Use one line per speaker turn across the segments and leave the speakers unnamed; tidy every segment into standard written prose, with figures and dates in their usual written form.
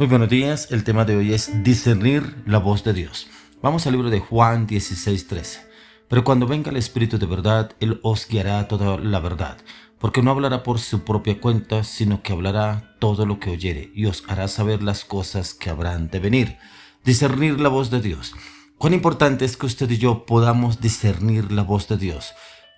Muy buenos días, el tema de hoy es discernir la voz de Dios. Vamos al libro de Juan 16:13. Pero cuando venga el Espíritu de verdad, Él os guiará a toda la verdad, porque no hablará por su propia cuenta, sino que hablará todo lo que oyere, y os hará saber las cosas que habrán de venir. Discernir la voz de Dios. Cuán importante es que usted y yo podamos discernir la voz de Dios.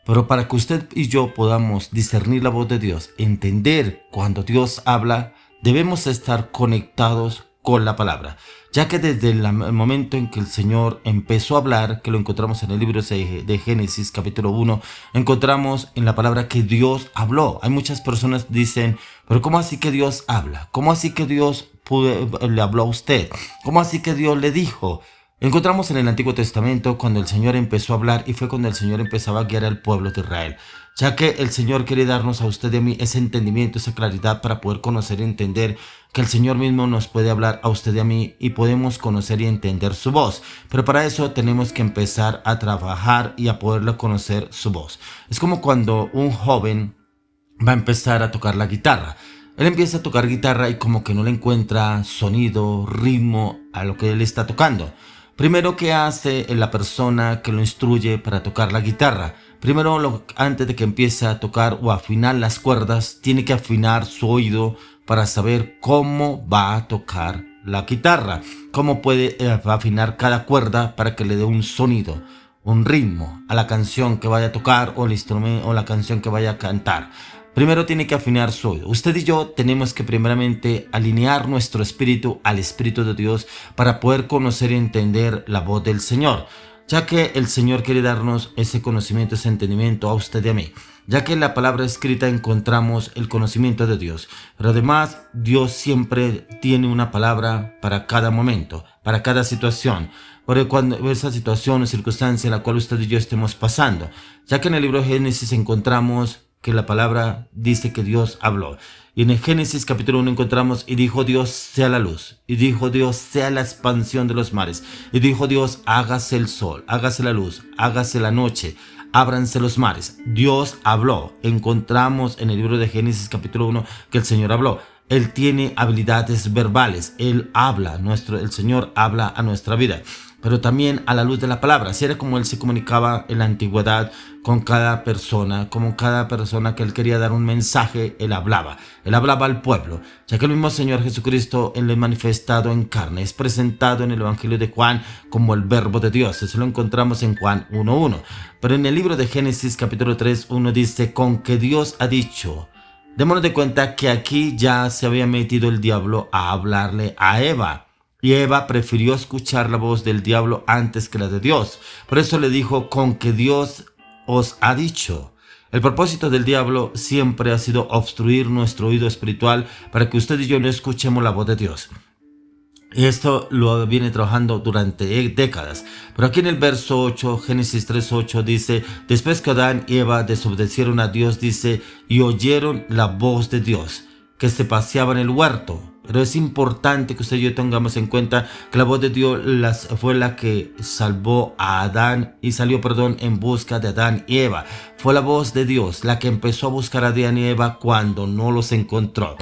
Pero para que usted y yo podamos discernir la voz de Dios, entender cuando Dios habla, debemos estar conectados con la palabra, ya que desde el momento en que el Señor empezó a hablar, que lo encontramos en el libro de Génesis capítulo 1, encontramos en la palabra que Dios habló. Hay muchas personas que dicen, pero ¿cómo así que Dios habla? ¿Cómo así que Dios le habló a usted? ¿Cómo así que Dios le dijo? Encontramos en el Antiguo Testamento cuando el Señor empezó a hablar y fue cuando el Señor empezaba a guiar al pueblo de Israel, ya que el Señor quiere darnos a usted y a mí ese entendimiento, esa claridad para poder conocer y entender que el Señor mismo nos puede hablar a usted y a mí y podemos conocer y entender su voz. Pero para eso tenemos que empezar a trabajar y a poderlo conocer su voz. Es como cuando un joven va a empezar a tocar la guitarra. Él empieza a tocar guitarra y como que no le encuentra sonido, ritmo a lo que él está tocando. Primero, ¿qué hace la persona que lo instruye para tocar la guitarra? Primero, antes de que empiece a tocar o afinar las cuerdas, tiene que afinar su oído para saber cómo va a tocar la guitarra, cómo puede afinar cada cuerda para que le dé un sonido, un ritmo a la canción que vaya a tocar o el instrumento o la canción que vaya a cantar. Primero tiene que afinar su oído. Usted y yo tenemos que primeramente alinear nuestro espíritu al Espíritu de Dios para poder conocer y entender la voz del Señor, ya que el Señor quiere darnos ese conocimiento, ese entendimiento a usted y a mí, ya que en la palabra escrita encontramos el conocimiento de Dios, pero además Dios siempre tiene una palabra para cada momento, para cada situación, por cuando esa situación o circunstancia en la cual usted y yo estemos pasando, ya que en el libro de Génesis encontramos que la palabra dice que Dios habló. Y en el Génesis capítulo 1 encontramos, y dijo Dios, sea la luz. Y dijo Dios, sea la expansión de los mares. Y dijo Dios, hágase el sol, hágase la luz, hágase la noche, ábranse los mares. Dios habló. Encontramos en el libro de Génesis capítulo 1 que el Señor habló. Él tiene habilidades verbales. Él habla, el Señor habla a nuestra vida, pero también a la luz de la palabra. Así era como Él se comunicaba en la antigüedad con cada persona, como cada persona que Él quería dar un mensaje, Él hablaba al pueblo, ya que el mismo Señor Jesucristo, Él es manifestado en carne, es presentado en el Evangelio de Juan como el Verbo de Dios. Eso lo encontramos en Juan 1:1, pero en el libro de Génesis capítulo 3:1 dice, con que Dios ha dicho. Démonos de cuenta que aquí ya se había metido el diablo a hablarle a Eva. Y Eva prefirió escuchar la voz del diablo antes que la de Dios. Por eso le dijo, con que Dios os ha dicho. El propósito del diablo siempre ha sido obstruir nuestro oído espiritual para que usted y yo no escuchemos la voz de Dios. Y esto lo viene trabajando durante décadas. Pero aquí en el verso 8, Génesis 3:8 dice, después que Adán y Eva desobedecieron a Dios, dice, y oyeron la voz de Dios, que se paseaba en el huerto. Pero es importante que usted y yo tengamos en cuenta que la voz de Dios fue la que salvó a Adán y salió, en busca de Adán y Eva. Fue la voz de Dios la que empezó a buscar a Adán y Eva cuando no los encontró.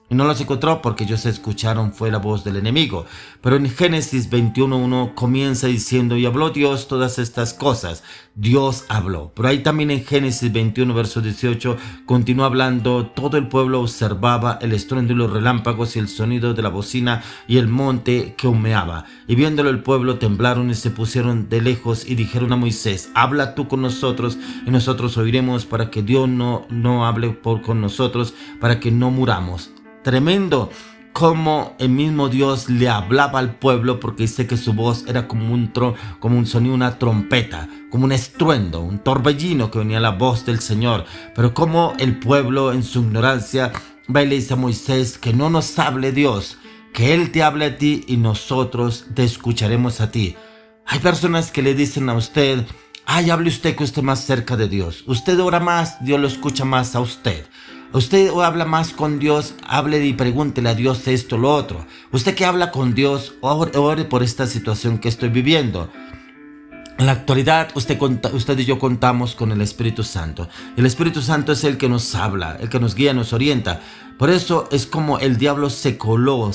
Y no los encontró porque ellos escucharon, fue la voz del enemigo. Pero en Génesis 21:1 comienza diciendo, y habló Dios todas estas cosas. Dios habló. Pero ahí también en Génesis 21, verso 18, continúa hablando, todo el pueblo observaba el estruendo y los relámpagos y el sonido de la bocina y el monte que humeaba. Y viéndolo el pueblo temblaron y se pusieron de lejos y dijeron a Moisés, habla tú con nosotros y nosotros oiremos, para que Dios no hable con nosotros, para que no muramos. Tremendo como el mismo Dios le hablaba al pueblo, porque dice que su voz era como un sonido, una trompeta, como un estruendo, un torbellino que venía la voz del Señor. Pero como el pueblo en su ignorancia va y le dice a Moisés que no nos hable Dios, que Él te hable a ti y nosotros te escucharemos a ti. Hay personas que le dicen a usted, ay, hable usted que usted más cerca de Dios. Usted ora más, Dios lo escucha más a usted. Usted habla más con Dios, hable y pregúntele a Dios esto, lo otro. Usted que habla con Dios, ore por esta situación que estoy viviendo. En la actualidad, usted y yo contamos con el Espíritu Santo. El Espíritu Santo es el que nos habla, el que nos guía, nos orienta. Por eso es como el diablo se encoló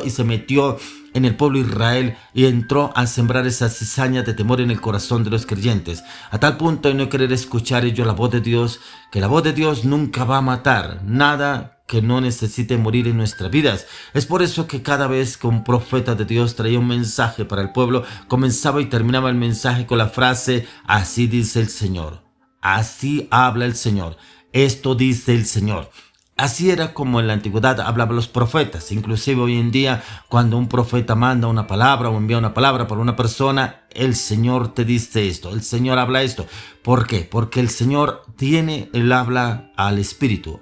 y se metió en el pueblo de Israel y entró a sembrar esa cizaña de temor en el corazón de los creyentes, a tal punto de no querer escuchar ellos la voz de Dios, que la voz de Dios nunca va a matar nada que no necesite morir en nuestras vidas. Es por eso que cada vez que un profeta de Dios traía un mensaje para el pueblo, comenzaba y terminaba el mensaje con la frase: así dice el Señor, así habla el Señor, esto dice el Señor. Así era como en la antigüedad hablaban los profetas. Inclusive hoy en día, cuando un profeta manda una palabra o envía una palabra para una persona, el Señor te dice esto, el Señor habla esto. ¿Por qué? Porque el Señor el habla al Espíritu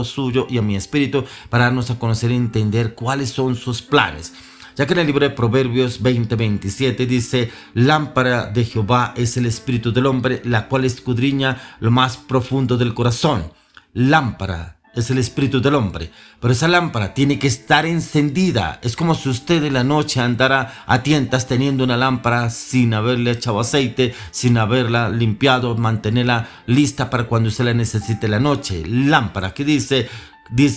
suyo y a mi espíritu, para darnos a conocer y entender cuáles son sus planes. Ya que en el libro de Proverbios 20:27 dice: lámpara de Jehová es el espíritu del hombre, la cual escudriña lo más profundo del corazón. Lámpara es el espíritu del hombre, pero esa lámpara tiene que estar encendida. Es como si usted en la noche andara a tientas teniendo una lámpara sin haberle echado aceite, sin haberla limpiado, mantenerla lista para cuando usted la necesite en la noche. Lámpara, que dice: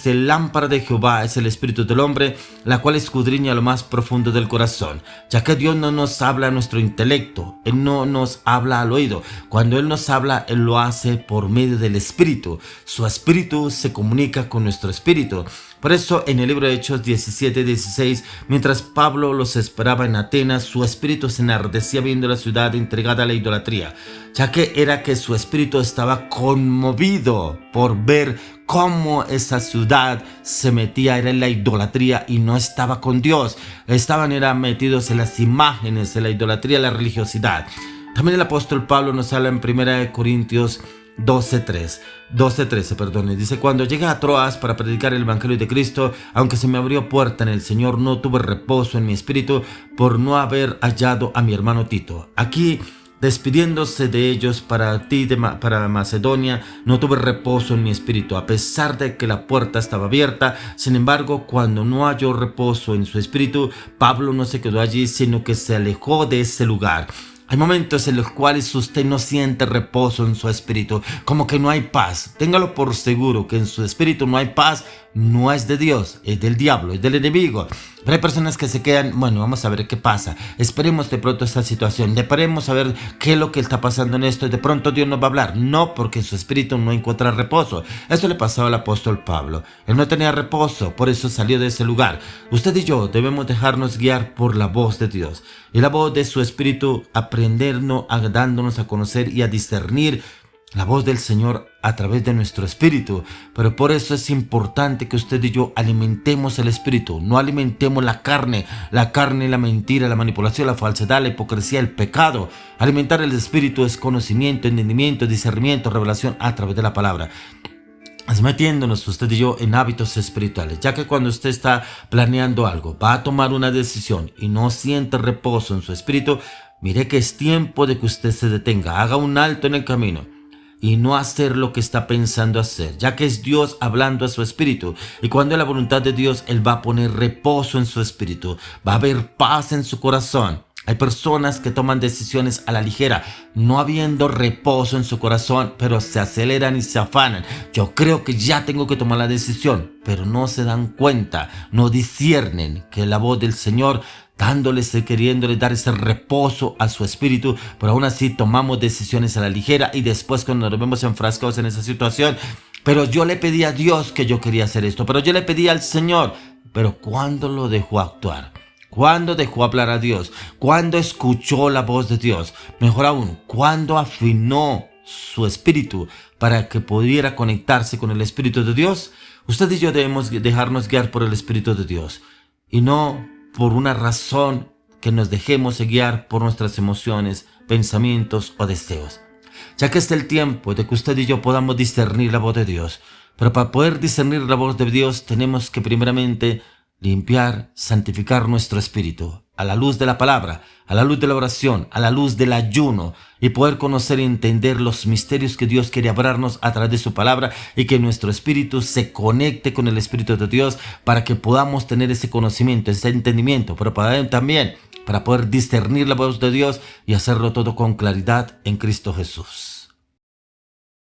lámpara de Jehová es el espíritu del hombre, la cual escudriña lo más profundo del corazón. Ya que Dios no nos habla a nuestro intelecto, Él no nos habla al oído. Cuando Él nos habla, Él lo hace por medio del Espíritu. Su Espíritu se comunica con nuestro espíritu. Por eso en el libro de Hechos 17:16, mientras Pablo los esperaba en Atenas, su espíritu se enardecía viendo la ciudad entregada a la idolatría, ya que era que su espíritu estaba conmovido por ver cómo esa ciudad se metía era en la idolatría y no estaba con Dios. Estaban metidos en las imágenes, en la idolatría, la religiosidad. También el apóstol Pablo nos habla en 1 Corintios 12:13, dice: cuando llegué a Troas para predicar el evangelio de Cristo, aunque se me abrió puerta en el Señor, no tuve reposo en mi espíritu por no haber hallado a mi hermano Tito. Aquí, despidiéndose de ellos para Macedonia, no tuve reposo en mi espíritu, a pesar de que la puerta estaba abierta. Sin embargo, cuando no halló reposo en su espíritu, Pablo no se quedó allí, sino que se alejó de ese lugar. Hay momentos en los cuales usted no siente reposo en su espíritu, como que no hay paz. Téngalo por seguro que en su espíritu no hay paz. No es de Dios, es del diablo, es del enemigo. Pero hay personas que se quedan: bueno, vamos a ver qué pasa. Esperemos de pronto esta situación. Esperemos a ver qué es lo que está pasando en esto. Y de pronto Dios nos va a hablar. No, porque en su espíritu no encuentra reposo. Esto le pasó al apóstol Pablo. Él no tenía reposo, por eso salió de ese lugar. Usted y yo debemos dejarnos guiar por la voz de Dios. Y la voz de su espíritu, aprendernos, dándonos a conocer y a discernir la voz del Señor a través de nuestro espíritu. Pero por eso es importante que usted y yo alimentemos el espíritu, no alimentemos la carne, la mentira, la manipulación, la falsedad, la hipocresía, el pecado. Alimentar el espíritu es conocimiento, entendimiento, discernimiento, revelación a través de la palabra. Es metiéndonos usted y yo en hábitos espirituales, ya que cuando usted está planeando algo, va a tomar una decisión y no siente reposo en su espíritu, mire que es tiempo de que usted se detenga, haga un alto en el camino y no hacer lo que está pensando hacer, ya que es Dios hablando a su espíritu. Y cuando es la voluntad de Dios, Él va a poner reposo en su espíritu, va a haber paz en su corazón. Hay personas que toman decisiones a la ligera, no habiendo reposo en su corazón, pero se aceleran y se afanan. Yo creo que ya tengo que tomar la decisión, pero no se dan cuenta, no disciernen que la voz del Señor queriéndole dar ese reposo a su espíritu, pero aún así tomamos decisiones a la ligera y después cuando nos vemos enfrascados en esa situación: pero yo le pedí a Dios que yo quería hacer esto, pero yo le pedí al Señor. Pero ¿cuándo lo dejó actuar? ¿Cuándo dejó hablar a Dios? ¿Cuándo escuchó la voz de Dios? Mejor aún, ¿cuándo afinó su espíritu para que pudiera conectarse con el Espíritu de Dios? Usted y yo debemos dejarnos guiar por el Espíritu de Dios y no por una razón que nos dejemos guiar por nuestras emociones, pensamientos o deseos. Ya que es el tiempo de que usted y yo podamos discernir la voz de Dios. Pero para poder discernir la voz de Dios tenemos que primeramente limpiar, santificar nuestro espíritu a la luz de la palabra, a la luz de la oración, a la luz del ayuno, y poder conocer y entender los misterios que Dios quiere hablarnos a través de su palabra, y que nuestro espíritu se conecte con el Espíritu de Dios para que podamos tener ese conocimiento, ese entendimiento, pero para también para poder discernir la voz de Dios y hacerlo todo con claridad en Cristo Jesús.